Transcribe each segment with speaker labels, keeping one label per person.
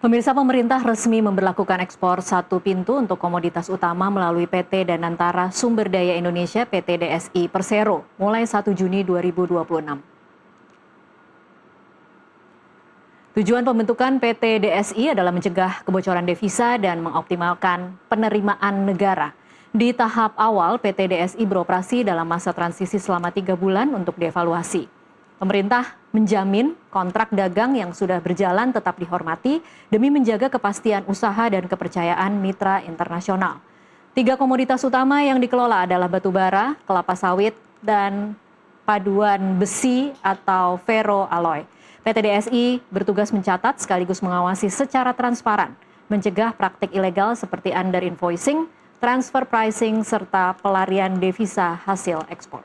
Speaker 1: Pemirsa, pemerintah resmi memberlakukan ekspor satu pintu untuk komoditas utama melalui PT Danantara Sumber Daya Indonesia PT DSI Persero mulai 1 Juni 2026. Tujuan pembentukan PT DSI adalah mencegah kebocoran devisa dan mengoptimalkan penerimaan negara. Di tahap awal, PT DSI beroperasi dalam masa transisi selama 3 bulan untuk dievaluasi. Pemerintah menjamin kontrak dagang yang sudah berjalan tetap dihormati demi menjaga kepastian usaha dan kepercayaan mitra internasional. 3 komoditas utama yang dikelola adalah batu bara, kelapa sawit, dan paduan besi atau ferroalloy. PT DSI bertugas mencatat sekaligus mengawasi secara transparan, mencegah praktik ilegal seperti under invoicing, transfer pricing, serta pelarian devisa hasil ekspor.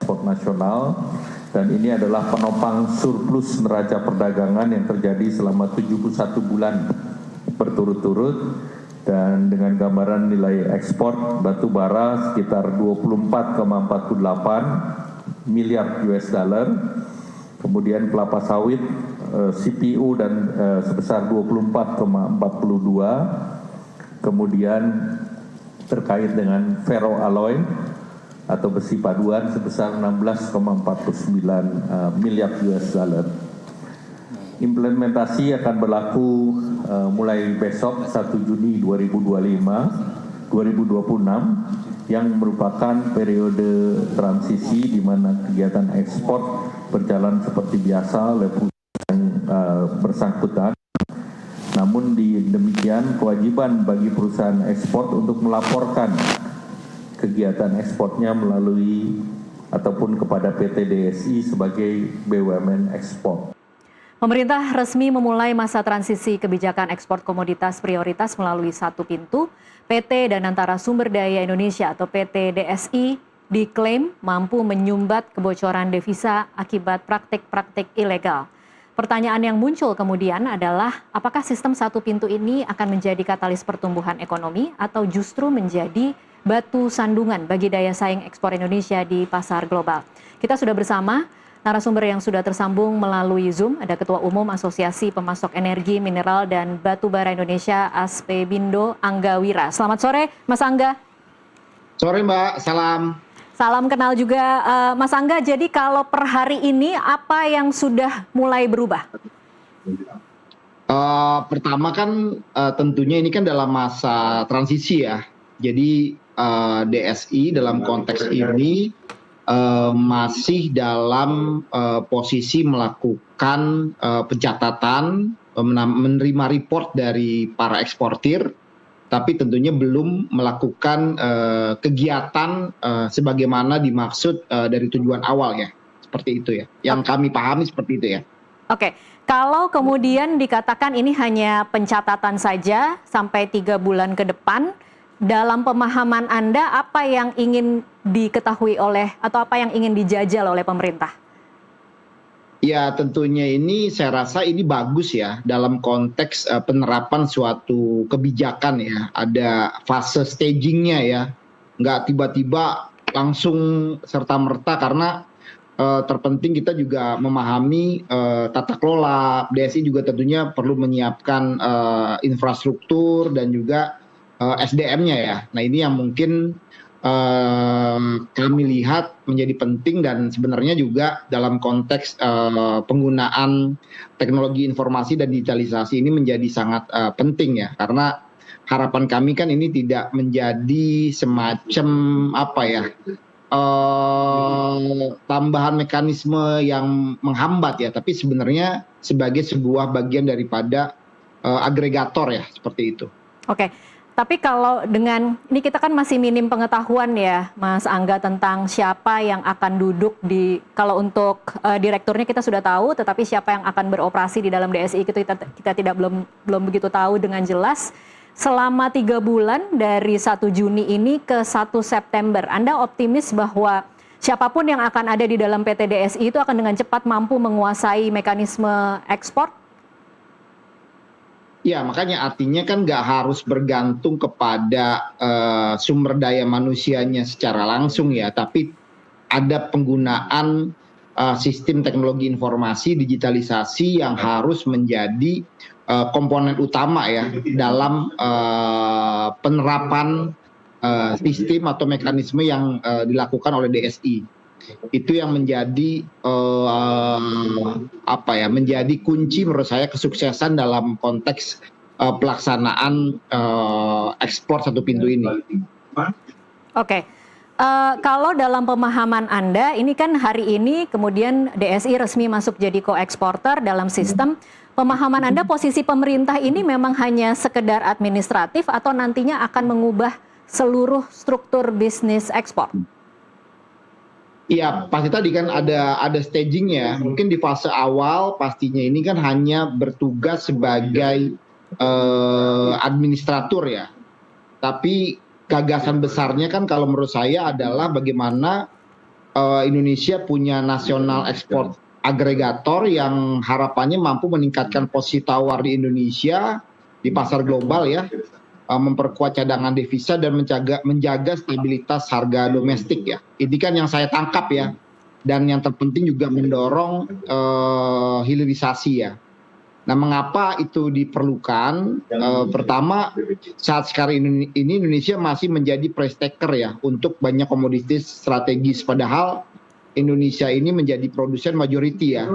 Speaker 2: Nasional, dan ini adalah penopang surplus neraca perdagangan yang terjadi selama 71 bulan berturut-turut, dan dengan gambaran nilai ekspor batu bara sekitar 24,48 miliar US dollar, kemudian kelapa sawit CPO dan sebesar 24,42, kemudian terkait dengan ferroalloy atau besi paduan sebesar 16,49 miliar US dollar. Implementasi akan berlaku mulai besok 1 Juni 2026 yang merupakan periode transisi di mana kegiatan ekspor berjalan seperti biasa oleh perusahaan yang bersangkutan. Namun demikian kewajiban bagi perusahaan ekspor untuk melaporkan kegiatan ekspornya melalui ataupun kepada PT DSI sebagai BUMN ekspor.
Speaker 1: Pemerintah resmi memulai masa transisi kebijakan ekspor komoditas prioritas melalui satu pintu. PT Danantara Sumber Daya Indonesia atau PT DSI diklaim mampu menyumbat kebocoran devisa akibat praktik-praktik ilegal. Pertanyaan yang muncul kemudian adalah apakah sistem satu pintu ini akan menjadi katalis pertumbuhan ekonomi atau justru menjadi batu sandungan bagi daya saing ekspor Indonesia di pasar global. Kita sudah bersama narasumber yang sudah tersambung melalui Zoom. Ada Ketua Umum Asosiasi Pemasok Energi, Mineral, dan Batu Bara Indonesia, Aspemindo Angga Wira. Selamat sore, Mas Angga.
Speaker 3: Sore, Mbak. Salam.
Speaker 1: Salam kenal juga, Mas Angga. Jadi kalau per hari ini, apa yang sudah mulai berubah?
Speaker 3: Pertama kan tentunya ini kan dalam masa transisi ya. Jadi DSI dalam konteks ini masih dalam posisi melakukan pencatatan, menerima report dari para eksportir, tapi tentunya belum melakukan kegiatan sebagaimana dimaksud dari tujuan awal ya, seperti itu ya. Yang kami pahami seperti itu ya.
Speaker 1: Oke, kalau kemudian dikatakan ini hanya pencatatan saja sampai 3 bulan ke depan, dalam pemahaman Anda apa yang ingin diketahui oleh atau apa yang ingin dijajal oleh pemerintah?
Speaker 3: Ya tentunya ini saya rasa ini bagus ya dalam konteks penerapan suatu kebijakan ya. Ada fase stagingnya ya, nggak tiba-tiba langsung serta-merta karena terpenting kita juga memahami tata kelola. DSI juga tentunya perlu menyiapkan infrastruktur dan juga SDM-nya ya. Nah ini yang mungkin kami lihat menjadi penting dan sebenarnya juga dalam konteks penggunaan teknologi informasi dan digitalisasi ini menjadi sangat penting ya. Karena harapan kami kan ini tidak menjadi semacam apa ya, tambahan mekanisme yang menghambat ya, tapi sebenarnya sebagai sebuah bagian daripada agregator ya, seperti itu.
Speaker 1: Oke. Tapi kalau dengan, ini kita kan masih minim pengetahuan ya Mas Angga tentang siapa yang akan duduk di, kalau untuk direkturnya kita sudah tahu, tetapi siapa yang akan beroperasi di dalam DSI itu kita belum begitu tahu dengan jelas. Selama 3 bulan dari 1 Juni ini ke 1 September, Anda optimis bahwa siapapun yang akan ada di dalam PT DSI itu akan dengan cepat mampu menguasai mekanisme ekspor?
Speaker 3: Ya, makanya artinya kan nggak harus bergantung kepada sumber daya manusianya secara langsung ya, tapi ada penggunaan sistem teknologi informasi, digitalisasi yang harus menjadi komponen utama ya dalam penerapan sistem atau mekanisme yang dilakukan oleh DSI. Itu yang menjadi menjadi kunci menurut saya kesuksesan dalam konteks pelaksanaan ekspor satu pintu ini.
Speaker 1: Oke. Kalau dalam pemahaman Anda, ini kan hari ini kemudian DSI resmi masuk jadi co-eksporter dalam sistem. Pemahaman Anda, posisi pemerintah ini memang hanya sekedar administratif atau nantinya akan mengubah seluruh struktur bisnis ekspor?
Speaker 3: Iya, pasti tadi kan ada stagingnya. Mungkin di fase awal pastinya ini kan hanya bertugas sebagai administrator ya. Tapi gagasan besarnya kan kalau menurut saya adalah bagaimana Indonesia punya nasional ekspor agregator yang harapannya mampu meningkatkan posisi tawar di Indonesia di pasar global ya, memperkuat cadangan devisa dan menjaga stabilitas harga domestik ya. Ini kan yang saya tangkap ya, dan yang terpenting juga mendorong hilirisasi ya. Nah, mengapa itu diperlukan? Pertama, saat sekarang ini Indonesia masih menjadi price taker ya untuk banyak komoditas strategis. Padahal Indonesia ini menjadi produsen majority ya,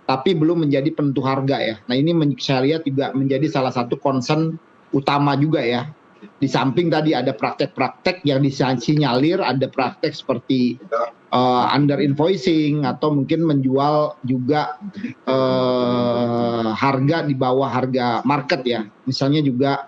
Speaker 3: tapi belum menjadi penentu harga ya. Nah, ini saya lihat juga menjadi salah satu concern utama juga ya. Di samping tadi ada praktek-praktek yang disinyalir, ada praktek seperti under invoicing atau mungkin menjual juga harga di bawah harga market ya. Misalnya juga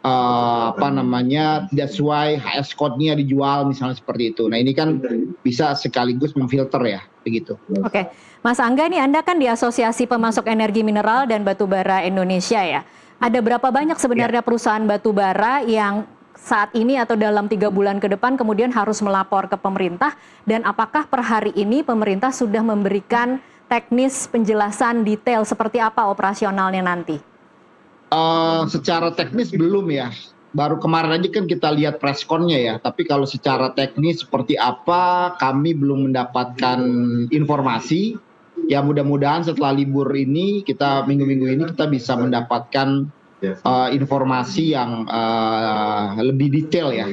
Speaker 3: tidak sesuai HS code-nya dijual misalnya seperti itu. Nah, ini kan bisa sekaligus memfilter ya, begitu.
Speaker 1: Oke. Mas Angga, nih Anda kan di Asosiasi Pemasok Energi Mineral dan Batubara Indonesia ya. Ada berapa banyak sebenarnya perusahaan batubara yang saat ini atau dalam 3 bulan ke depan kemudian harus melapor ke pemerintah, dan apakah per hari ini pemerintah sudah memberikan teknis penjelasan detail seperti apa operasionalnya nanti?
Speaker 3: Secara teknis belum ya, baru kemarin aja kan kita lihat pressconnya ya, tapi kalau secara teknis seperti apa kami belum mendapatkan informasi. Ya mudah-mudahan setelah libur ini, minggu-minggu ini kita bisa mendapatkan informasi yang lebih detail ya.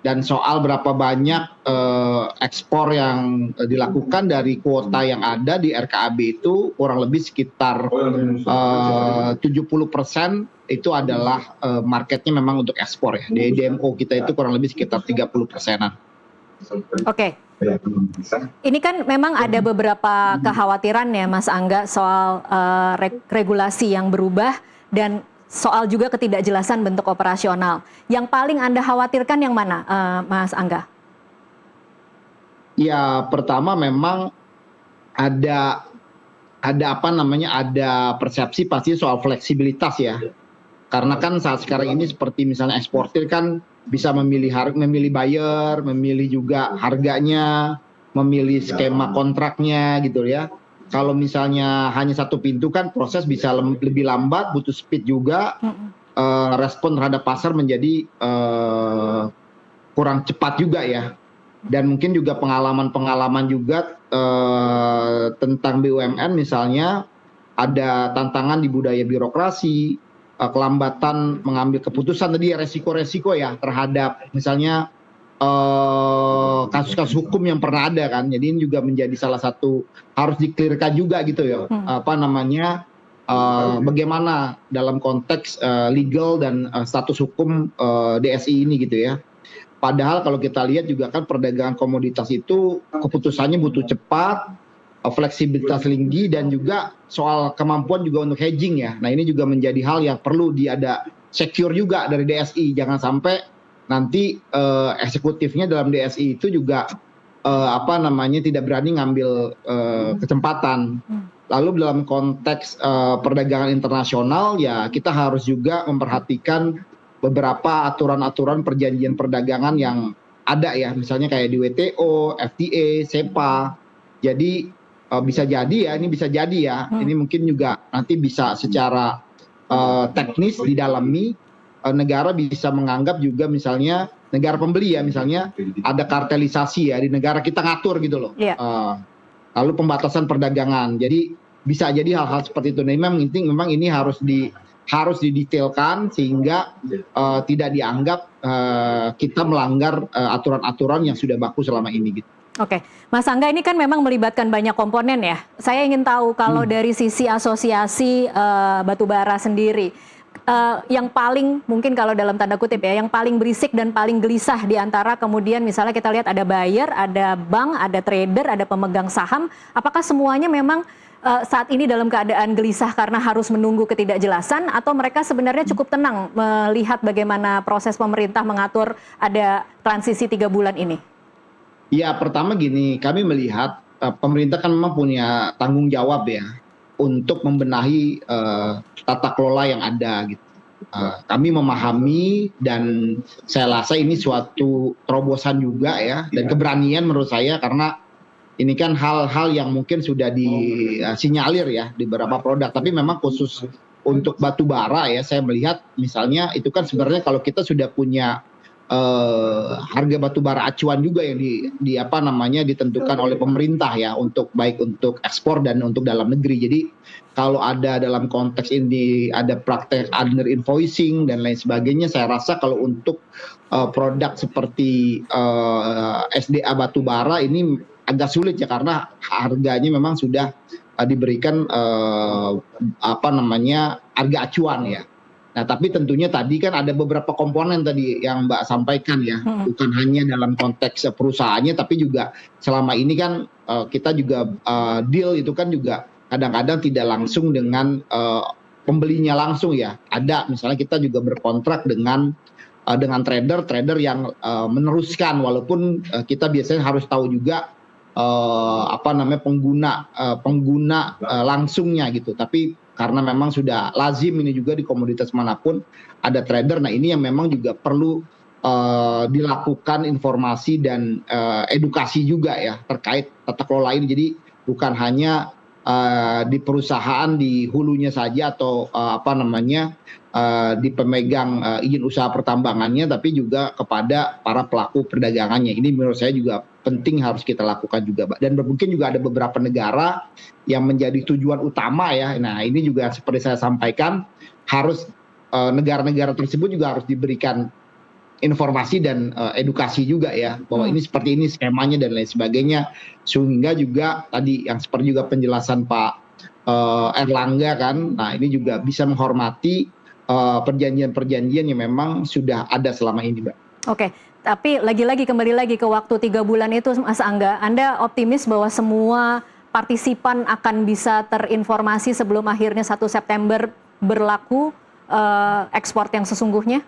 Speaker 3: Dan soal berapa banyak ekspor yang dilakukan dari kuota yang ada di RKAB itu kurang lebih sekitar 70% itu adalah marketnya memang untuk ekspor ya. Di DMO kita itu kurang lebih sekitar 30%-an.
Speaker 1: Oke. Ini kan memang ada beberapa kekhawatiran ya Mas Angga soal regulasi yang berubah dan soal juga ketidakjelasan bentuk operasional. Yang paling Anda khawatirkan yang mana, Mas Angga? Ya, pertama memang ada persepsi pasti soal fleksibilitas ya. Karena kan saat sekarang ini seperti misalnya eksportir kan bisa memilih buyer, memilih juga harganya, memilih skema kontraknya gitu ya. Kalau misalnya hanya satu pintu kan proses bisa lebih lambat, butuh speed juga, respon terhadap pasar menjadi kurang cepat juga ya. Dan mungkin juga pengalaman juga tentang BUMN misalnya ada tantangan di budaya birokrasi, kelambatan mengambil keputusan tadi resiko-resiko ya terhadap misalnya kasus-kasus hukum yang pernah ada kan. Jadi ini juga menjadi salah satu harus dikelirkan juga gitu ya. Bagaimana dalam konteks legal dan status hukum DSI ini gitu ya. Padahal kalau kita lihat juga kan perdagangan komoditas itu keputusannya butuh cepat, fleksibilitas tinggi, dan juga soal kemampuan juga untuk hedging ya. Nah, ini juga menjadi hal yang perlu ada secure juga dari DSI. Jangan sampai nanti eksekutifnya dalam DSI itu juga tidak berani ngambil kesempatan. Lalu dalam konteks perdagangan internasional ya kita harus juga memperhatikan beberapa aturan-aturan perjanjian perdagangan yang ada ya, misalnya kayak di WTO, FTA, SEPA. Jadi bisa jadi ya, ini mungkin juga nanti bisa secara teknis didalami, negara bisa menganggap juga misalnya negara pembeli ya, misalnya ada kartelisasi ya di negara kita ngatur gitu loh.
Speaker 3: lalu pembatasan perdagangan. Jadi bisa jadi hal-hal seperti itu. Nah, memang ini harus didetailkan sehingga tidak dianggap kita melanggar aturan-aturan yang sudah baku selama ini gitu.
Speaker 1: Oke, Mas Angga, ini kan memang melibatkan banyak komponen ya. Saya ingin tahu kalau dari sisi asosiasi batubara sendiri, yang paling mungkin kalau dalam tanda kutip ya, yang paling berisik dan paling gelisah di antara kemudian misalnya kita lihat ada buyer, ada bank, ada trader, ada pemegang saham, apakah semuanya memang saat ini dalam keadaan gelisah karena harus menunggu ketidakjelasan, atau mereka sebenarnya cukup tenang melihat bagaimana proses pemerintah mengatur ada transisi 3 bulan ini?
Speaker 3: Ya, pertama gini, kami melihat pemerintah kan memang punya tanggung jawab ya untuk membenahi tata kelola yang ada gitu. Kami memahami dan saya rasa ini suatu terobosan juga ya, dan keberanian menurut saya, karena ini kan hal-hal yang mungkin sudah disinyalir ya di beberapa produk, tapi memang khusus untuk batu bara ya, saya melihat misalnya itu kan sebenarnya kalau kita sudah punya harga batu bara acuan juga yang ditentukan oleh pemerintah ya, untuk baik untuk ekspor dan untuk dalam negeri. Jadi kalau ada dalam konteks ini ada praktek under invoicing dan lain sebagainya, saya rasa kalau untuk produk seperti SDA batu bara ini agak sulit ya, karena harganya memang sudah diberikan harga acuan ya. Nah, tapi tentunya tadi kan ada beberapa komponen tadi yang Mbak sampaikan ya, bukan hanya dalam konteks perusahaannya, tapi juga selama ini kan kita juga deal itu kan juga kadang-kadang tidak langsung dengan pembelinya langsung ya. Ada misalnya kita juga berkontrak dengan trader yang meneruskan, walaupun kita biasanya harus tahu juga pengguna langsungnya gitu. Tapi karena memang sudah lazim ini juga di komoditas manapun ada trader. Nah, ini yang memang juga perlu dilakukan informasi dan edukasi juga ya terkait tata kelola ini. Jadi bukan hanya di perusahaan di hulunya saja atau di pemegang izin usaha pertambangannya, tapi juga kepada para pelaku perdagangannya. Ini menurut saya juga penting harus kita lakukan juga, Mbak. Dan mungkin juga ada beberapa negara yang menjadi tujuan utama ya. Nah, ini juga seperti saya sampaikan, harus negara-negara tersebut juga harus diberikan informasi dan edukasi juga ya, bahwa ini seperti ini skemanya dan lain sebagainya, sehingga juga tadi yang seperti juga penjelasan Pak Erlangga kan, nah ini juga bisa menghormati perjanjian-perjanjian yang memang sudah ada selama ini, Mbak.
Speaker 1: Oke, tapi lagi-lagi kembali lagi ke waktu 3 bulan itu, Mas Angga, Anda optimis bahwa semua partisipan akan bisa terinformasi sebelum akhirnya 1 September berlaku ekspor yang sesungguhnya?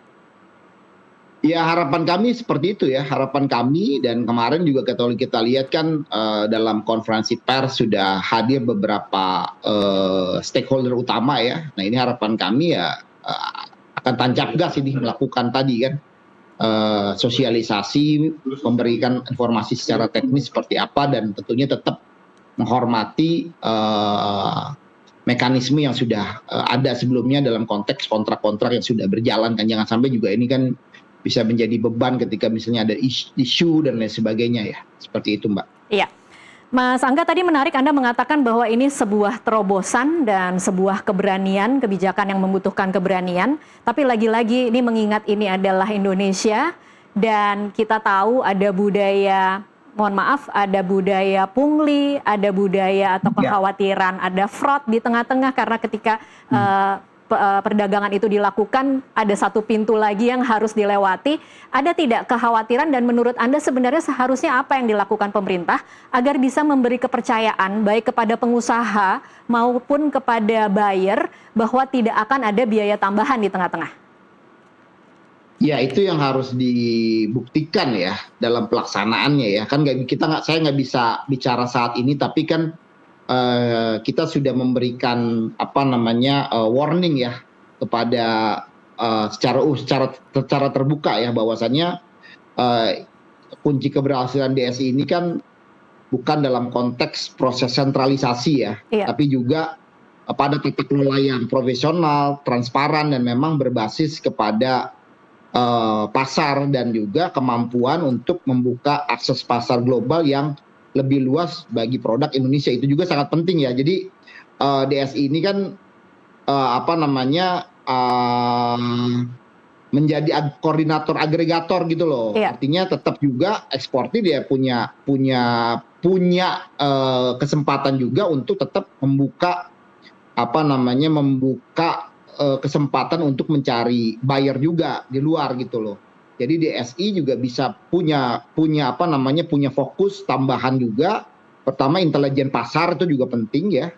Speaker 3: Ya, harapan kami seperti itu ya, harapan kami. Dan kemarin juga kalau kita lihat kan dalam konferensi pers sudah hadir beberapa stakeholder utama ya. Nah, ini harapan kami ya akan tancap gas ini melakukan tadi kan sosialisasi, memberikan informasi secara teknis seperti apa, dan tentunya tetap menghormati mekanisme yang sudah ada sebelumnya dalam konteks kontrak-kontrak yang sudah berjalan kan. Jangan sampai juga ini kan bisa menjadi beban ketika misalnya ada isu dan lain sebagainya ya. Seperti itu, Mbak.
Speaker 1: Iya. Mas Angga, tadi menarik Anda mengatakan bahwa ini sebuah terobosan dan sebuah keberanian, kebijakan yang membutuhkan keberanian. Tapi lagi-lagi ini mengingat ini adalah Indonesia dan kita tahu ada budaya, mohon maaf, ada budaya pungli, ada budaya atau kekhawatiran, ada fraud di tengah-tengah karena ketika perdagangan itu dilakukan, ada satu pintu lagi yang harus dilewati. Ada tidak kekhawatiran, dan menurut Anda sebenarnya seharusnya apa yang dilakukan pemerintah agar bisa memberi kepercayaan baik kepada pengusaha maupun kepada buyer bahwa tidak akan ada biaya tambahan di tengah-tengah?
Speaker 3: Ya, itu yang harus dibuktikan ya dalam pelaksanaannya ya. Kan saya nggak bisa bicara saat ini, tapi kan kita sudah memberikan warning ya kepada secara terbuka ya, bahwasannya kunci keberhasilan DSI ini kan bukan dalam konteks proses sentralisasi ya, tapi juga pada tata kelola yang profesional, transparan, dan memang berbasis kepada pasar dan juga kemampuan untuk membuka akses pasar global yang lebih luas bagi produk Indonesia. Itu juga sangat penting ya. Jadi DSI ini kan menjadi koordinator agregator gitu loh.
Speaker 1: Iya.
Speaker 3: Artinya tetap juga eksportir dia punya kesempatan juga untuk tetap membuka kesempatan untuk mencari buyer juga di luar gitu loh. Jadi DSI juga bisa punya fokus tambahan juga. Pertama, intelijen pasar itu juga penting ya.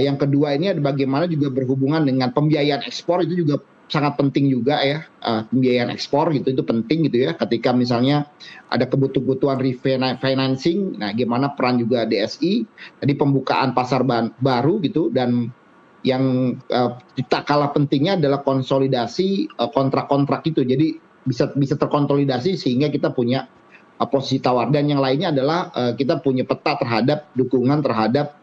Speaker 3: Yang kedua ini ada bagaimana juga berhubungan dengan pembiayaan ekspor, itu juga sangat penting juga ya. Pembiayaan ekspor gitu itu penting gitu ya. Ketika misalnya ada kebutuhan refinancing, nah gimana peran juga DSI. Jadi pembukaan pasar baru gitu, dan yang tak kalah pentingnya adalah konsolidasi kontrak-kontrak itu. Jadi bisa terkonsolidasi sehingga kita punya posisi tawar. Dan yang lainnya adalah kita punya peta terhadap dukungan terhadap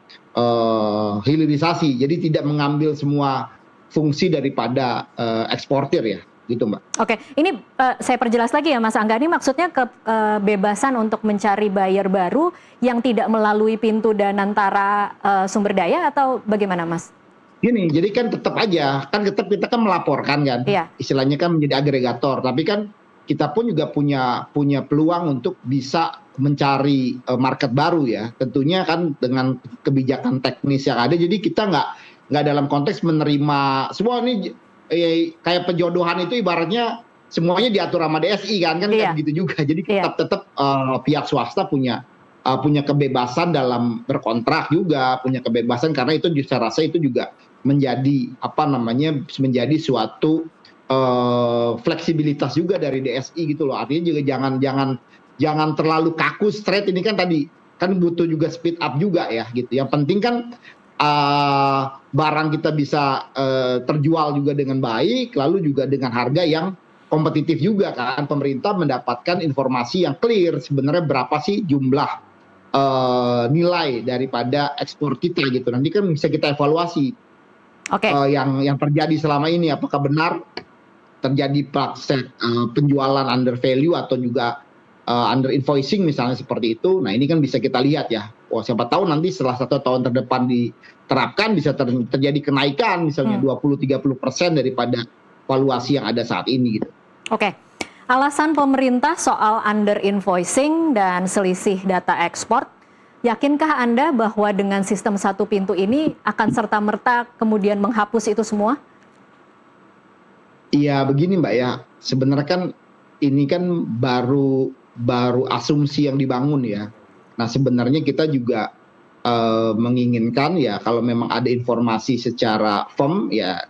Speaker 3: hilirisasi. Jadi tidak mengambil semua fungsi daripada eksportir ya, gitu Mbak.
Speaker 1: Oke, ini saya perjelas lagi ya Mas Angga, ini maksudnya kebebasan untuk mencari buyer baru yang tidak melalui pintu dan antara sumber daya, atau bagaimana Mas?
Speaker 3: Gini, jadi kan tetap aja, kan tetap kita kan melaporkan kan,
Speaker 1: Iya.
Speaker 3: Istilahnya kan menjadi agregator, tapi kan kita pun juga punya peluang untuk bisa mencari market baru ya, tentunya kan dengan kebijakan teknis yang ada. Jadi kita nggak dalam konteks menerima semua ini kayak penjodohan itu ibaratnya semuanya diatur sama DSI kan
Speaker 1: Iya.
Speaker 3: Kayak gitu juga. Jadi tetap pihak swasta punya kebebasan dalam berkontrak juga, punya kebebasan, karena itu saya rasa itu juga menjadi menjadi suatu fleksibilitas juga dari DSI gitu loh. Artinya juga jangan terlalu kaku straight. Ini kan tadi kan butuh juga speed up juga ya gitu. Yang penting kan barang kita bisa terjual juga dengan baik, lalu juga dengan harga yang kompetitif juga kan. Pemerintah mendapatkan informasi yang clear sebenarnya berapa sih jumlah nilai daripada ekspor kita gitu. Nanti kan bisa kita evaluasi yang terjadi selama ini, apakah benar terjadi praktek penjualan under value atau juga under invoicing misalnya seperti itu. Nah ini kan bisa kita lihat ya. Siapa tahu nanti setelah 1 tahun terdepan diterapkan bisa terjadi kenaikan misalnya 20-30% daripada valuasi yang ada saat ini gitu.
Speaker 1: Oke. Alasan pemerintah soal under invoicing dan selisih data ekspor, yakinkah Anda bahwa dengan sistem satu pintu ini akan serta-merta kemudian menghapus itu semua?
Speaker 3: Iya begini Mbak ya, sebenarnya kan ini kan baru asumsi yang dibangun ya. Nah sebenarnya kita juga menginginkan ya kalau memang ada informasi secara firm ya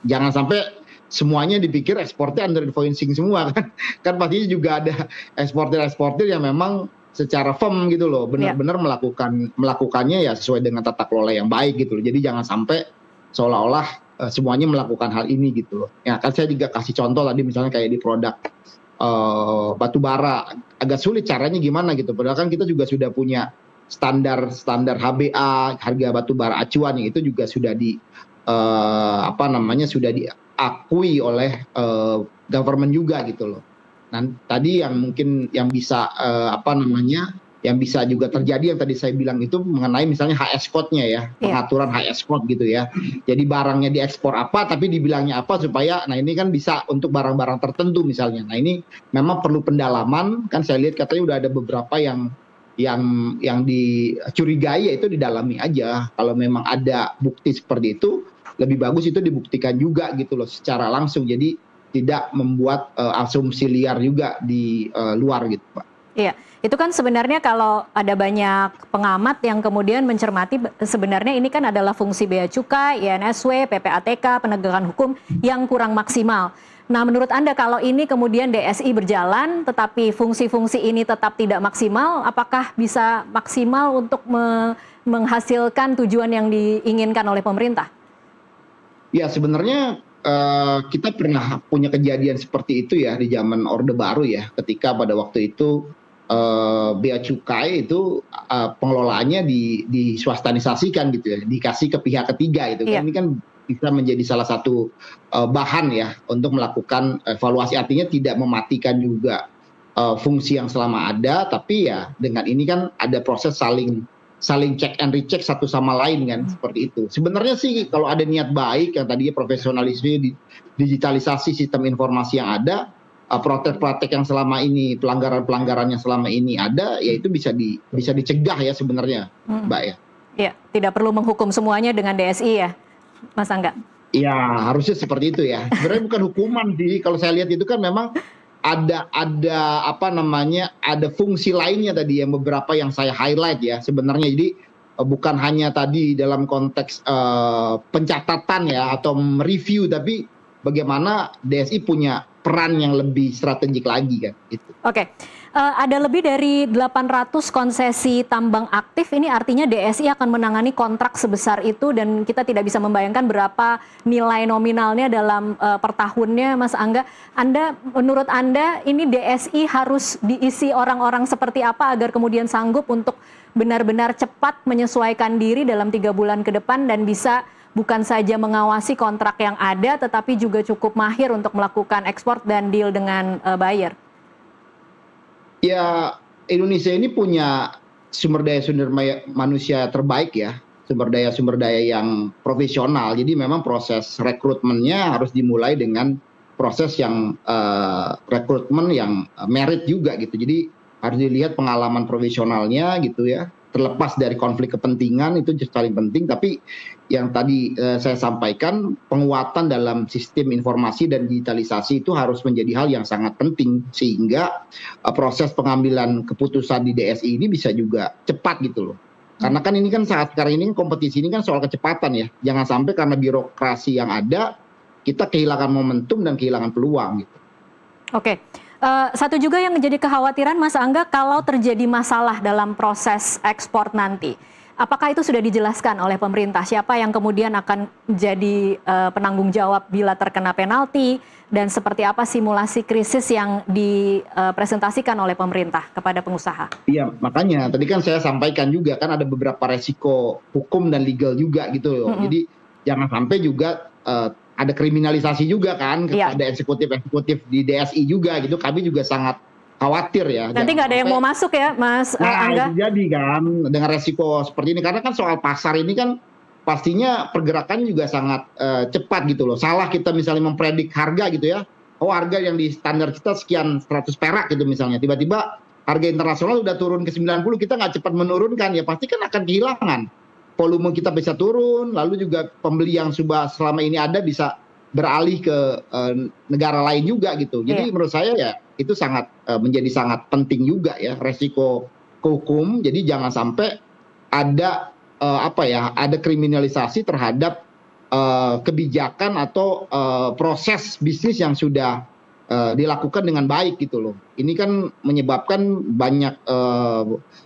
Speaker 3: jangan sampai semuanya dipikir ekspornya under invoicing semua kan. Kan pastinya juga ada eksportir yang memang secara firm gitu loh, benar-benar melakukannya ya sesuai dengan tata kelola yang baik gitu loh. Jadi jangan sampai seolah-olah semuanya melakukan hal ini gitu loh. Ya kan saya juga kasih contoh tadi misalnya kayak di produk batu bara, agak sulit caranya gimana gitu. Padahal kan kita juga sudah punya standar HBA, harga batu bara acuan, yang itu juga sudah sudah diakui oleh government juga gitu loh. Nah, tadi yang mungkin yang bisa yang bisa juga terjadi yang tadi saya bilang itu mengenai misalnya HS code-nya ya, pengaturan HS code gitu ya. Jadi barangnya diekspor apa tapi dibilangnya apa supaya ini kan bisa untuk barang-barang tertentu misalnya. Nah, ini memang perlu pendalaman, kan saya lihat katanya udah ada beberapa yang dicurigai ya itu didalami aja. Kalau memang ada bukti seperti itu, lebih bagus itu dibuktikan juga gitu loh secara langsung. Jadi tidak membuat asumsi liar juga di luar gitu Pak.
Speaker 1: Iya, itu kan sebenarnya kalau ada banyak pengamat yang kemudian mencermati sebenarnya ini kan adalah fungsi Bea Cukai, INSW, PPATK, penegakan hukum yang kurang maksimal. Nah menurut Anda kalau ini kemudian DSI berjalan tetapi fungsi-fungsi ini tetap tidak maksimal, apakah bisa maksimal untuk menghasilkan tujuan yang diinginkan oleh pemerintah?
Speaker 3: Ya sebenarnya kita pernah punya kejadian seperti itu ya di zaman Orde Baru ya, ketika pada waktu itu Bea Cukai itu pengelolaannya diswastanisasikan gitu ya, dikasih ke pihak ketiga itu kan. Ini kan bisa menjadi salah satu bahan ya untuk melakukan evaluasi, artinya tidak mematikan juga fungsi yang selama ada, tapi ya dengan ini kan ada proses saling check and recheck satu sama lain kan, seperti itu. Sebenarnya sih kalau ada niat baik yang tadinya profesionalisme, digitalisasi sistem informasi yang ada, praktek-praktek yang selama ini, pelanggaran-pelanggaran yang selama ini ada, ya itu bisa dicegah ya sebenarnya, Mbak ya.
Speaker 1: Iya, tidak perlu menghukum semuanya dengan DSI ya, Mas Angga?
Speaker 3: Ya harusnya seperti itu ya. Sebenarnya bukan hukuman sih, kalau saya lihat itu kan memang ada fungsi lainnya tadi yang beberapa yang saya highlight ya sebenarnya. Jadi bukan hanya tadi dalam konteks pencatatan ya atau mereview, tapi bagaimana DSI punya peran yang lebih strategik lagi kan gitu.
Speaker 1: Oke. Ada lebih dari 800 konsesi tambang aktif, ini artinya DSI akan menangani kontrak sebesar itu dan kita tidak bisa membayangkan berapa nilai nominalnya dalam per tahunnya, Mas Angga. Menurut Anda ini DSI harus diisi orang-orang seperti apa agar kemudian sanggup untuk benar-benar cepat menyesuaikan diri dalam 3 bulan ke depan dan bisa bukan saja mengawasi kontrak yang ada tetapi juga cukup mahir untuk melakukan ekspor dan deal dengan buyer?
Speaker 3: Ya, Indonesia ini punya sumber daya manusia terbaik ya, sumber daya yang profesional. Jadi memang proses rekrutmennya harus dimulai dengan proses yang rekrutmen yang merit juga gitu. Jadi harus dilihat pengalaman profesionalnya gitu ya. Terlepas dari konflik kepentingan itu paling penting, tapi yang tadi saya sampaikan, penguatan dalam sistem informasi dan digitalisasi itu harus menjadi hal yang sangat penting sehingga proses pengambilan keputusan di DSI ini bisa juga cepat gitu loh. Karena kan ini kan saat sekarang ini kompetisi ini kan soal kecepatan ya. Jangan sampai karena birokrasi yang ada kita kehilangan momentum dan kehilangan peluang gitu.
Speaker 1: Oke. Satu juga yang menjadi kekhawatiran Mas Angga, kalau terjadi masalah dalam proses ekspor nanti, apakah itu sudah dijelaskan oleh pemerintah? Siapa yang kemudian akan menjadi penanggung jawab bila terkena penalti, dan seperti apa simulasi krisis yang dipresentasikan oleh pemerintah kepada pengusaha? Iya,
Speaker 3: makanya tadi kan saya sampaikan juga kan ada beberapa resiko hukum dan legal juga gitu loh. Jadi jangan sampai juga ada kriminalisasi juga kan kepada eksekutif di DSI juga gitu. Kami juga sangat khawatir ya.
Speaker 1: Nanti nggak ada yang mau masuk ya, Mas Angga?
Speaker 3: Jadi kan dengan resiko seperti ini, karena kan soal pasar ini kan pastinya pergerakan juga sangat cepat gitu loh. Salah kita misalnya mempredik harga gitu ya. Oh, harga yang di standar kita sekian 100 perak gitu misalnya. Tiba-tiba harga internasional udah turun ke 90, kita nggak cepat menurunkan ya pasti kan akan kehilangan. Volume kita bisa turun, lalu juga pembeli yang sudah selama ini ada bisa beralih ke negara lain juga gitu. Jadi menurut saya ya itu menjadi sangat penting juga ya resiko hukum. Jadi jangan sampai ada ada kriminalisasi terhadap kebijakan atau proses bisnis yang sudah dilakukan dengan baik gitu loh. Ini kan menyebabkan banyak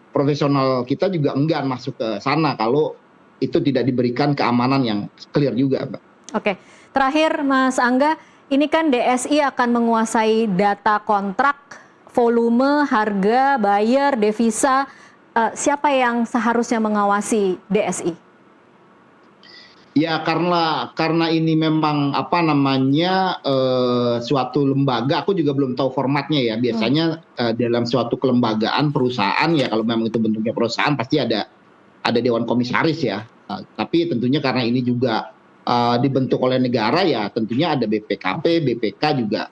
Speaker 3: profesional kita juga enggan masuk ke sana kalau itu tidak diberikan keamanan yang clear juga, Mbak.
Speaker 1: Oke, terakhir Mas Angga, ini kan DSI akan menguasai data kontrak, volume, harga, buyer, devisa. Siapa yang seharusnya mengawasi DSI?
Speaker 3: Ya karena ini memang suatu lembaga, aku juga belum tahu formatnya ya. Biasanya dalam suatu kelembagaan perusahaan ya, kalau memang itu bentuknya perusahaan pasti ada dewan komisaris ya. Tapi tentunya karena ini juga dibentuk oleh negara ya, tentunya ada BPKP, BPK juga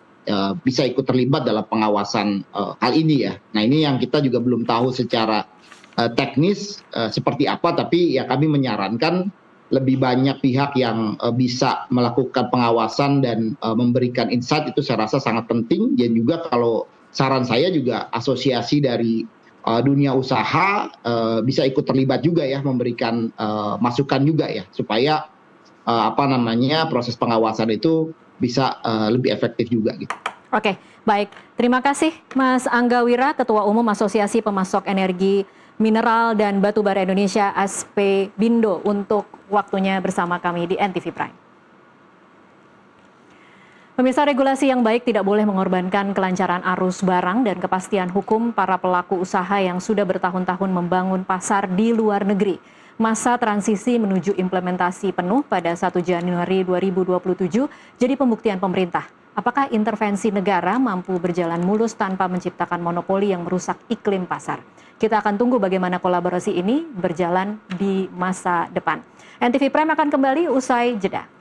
Speaker 3: bisa ikut terlibat dalam pengawasan hal ini ya. Nah ini yang kita juga belum tahu secara teknis seperti apa, tapi ya kami menyarankan lebih banyak pihak yang bisa melakukan pengawasan dan memberikan insight, itu saya rasa sangat penting. Dan juga kalau saran saya juga asosiasi dari dunia usaha bisa ikut terlibat juga ya, memberikan masukan juga ya, supaya proses pengawasan itu bisa lebih efektif juga gitu.
Speaker 1: Oke, baik. Terima kasih Mas Angga Wira, Ketua Umum Asosiasi Pemasok Energi Mineral dan Batubara Indonesia ASPBindo, untuk waktunya bersama kami di NTV Prime. Pemirsa, regulasi yang baik tidak boleh mengorbankan kelancaran arus barang dan kepastian hukum para pelaku usaha yang sudah bertahun-tahun membangun pasar di luar negeri. Masa transisi menuju implementasi penuh pada 1 Januari 2027 jadi pembuktian pemerintah Apakah intervensi negara mampu berjalan mulus tanpa menciptakan monopoli yang merusak iklim pasar? Kita akan tunggu bagaimana kolaborasi ini berjalan di masa depan. NTV Prime akan kembali usai jeda.